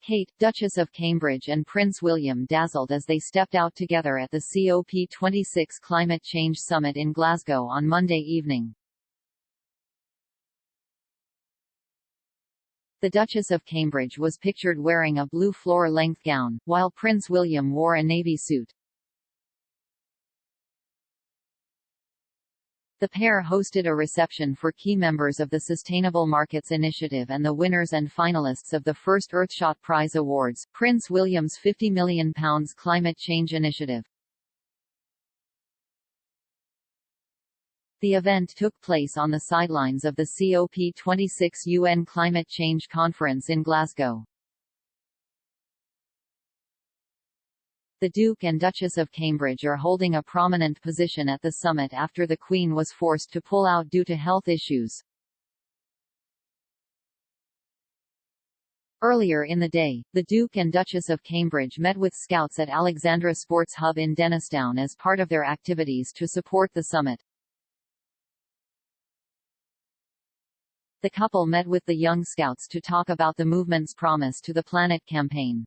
Kate, Duchess of Cambridge and Prince William dazzled as they stepped out together at the COP26 Climate Change Summit in Glasgow on Monday evening. The Duchess of Cambridge was pictured wearing a blue floor-length gown, while Prince William wore a navy suit. The pair hosted a reception for key members of the Sustainable Markets Initiative and the winners and finalists of the first Earthshot Prize Awards, Prince William's £50 million climate change initiative. The event took place on the sidelines of the COP26 UN Climate Change Conference in Glasgow. The Duke and Duchess of Cambridge are holding a prominent position at the summit after the Queen was forced to pull out due to health issues. Earlier in the day, the Duke and Duchess of Cambridge met with scouts at Alexandra Sports Hub in Dennistoun as part of their activities to support the summit. The couple met with the Young Scouts to talk about the movement's Promise to the Planet campaign.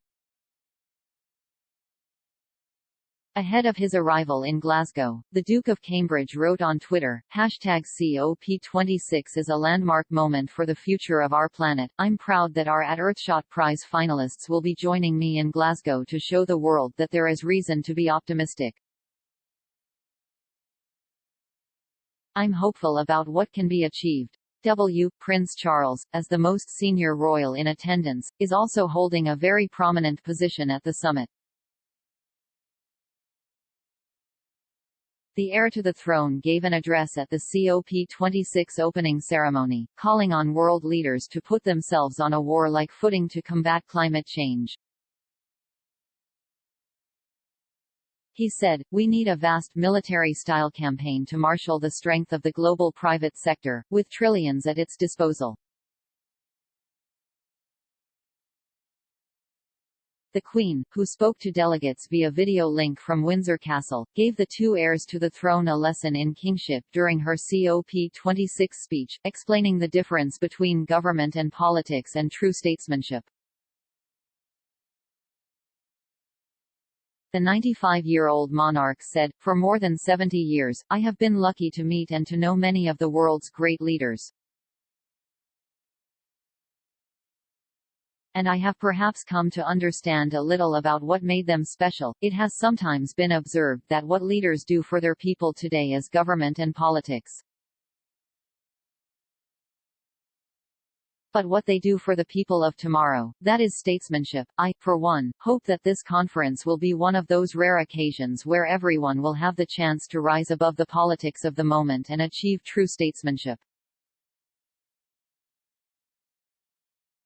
Ahead of his arrival in Glasgow, the Duke of Cambridge wrote on Twitter, #COP26 is a landmark moment for the future of our planet. I'm proud that our Earthshot Prize finalists will be joining me in Glasgow to show the world that there is reason to be optimistic. I'm hopeful about what can be achieved. Prince Charles, as the most senior royal in attendance, is also holding a very prominent position at the summit. The heir to the throne gave an address at the COP26 opening ceremony, calling on world leaders to put themselves on a war-like footing to combat climate change. He said, "We need a vast military-style campaign to marshal the strength of the global private sector, with trillions at its disposal." The Queen, who spoke to delegates via video link from Windsor Castle, gave the two heirs to the throne a lesson in kingship during her COP26 speech, explaining the difference between government and politics and true statesmanship. The 95-year-old monarch said, "For more than 70 years, I have been lucky to meet and to know many of the world's great leaders. And I have perhaps come to understand a little about what made them special. It has sometimes been observed that what leaders do for their people today is government and politics. But what they do for the people of tomorrow, that is statesmanship. I, for one, hope that this conference will be one of those rare occasions where everyone will have the chance to rise above the politics of the moment and achieve true statesmanship.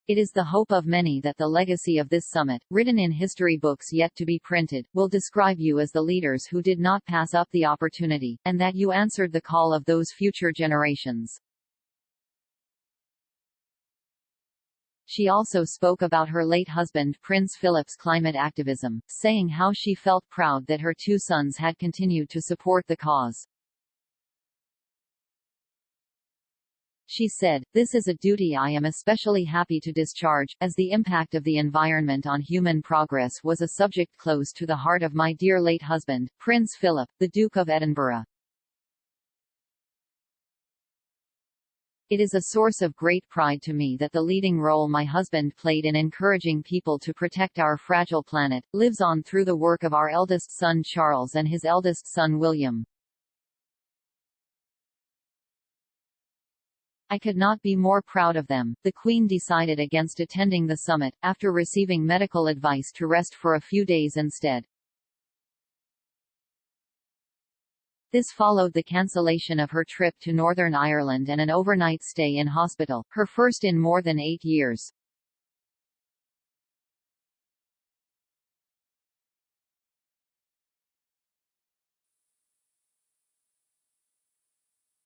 It is the hope of many that the legacy of this summit, written in history books yet to be printed, will describe you as the leaders who did not pass up the opportunity, and that you answered the call of those future generations." She also spoke about her late husband Prince Philip's climate activism, saying how she felt proud that her two sons had continued to support the cause. She said, "This is a duty I am especially happy to discharge, as the impact of the environment on human progress was a subject close to the heart of my dear late husband, Prince Philip, the Duke of Edinburgh. It is a source of great pride to me that the leading role my husband played in encouraging people to protect our fragile planet, lives on through the work of our eldest son Charles and his eldest son William. I could not be more proud of them." The Queen decided against attending the summit, after receiving medical advice to rest for a few days instead. This followed the cancellation of her trip to Northern Ireland and an overnight stay in hospital, her first in more than 8 years.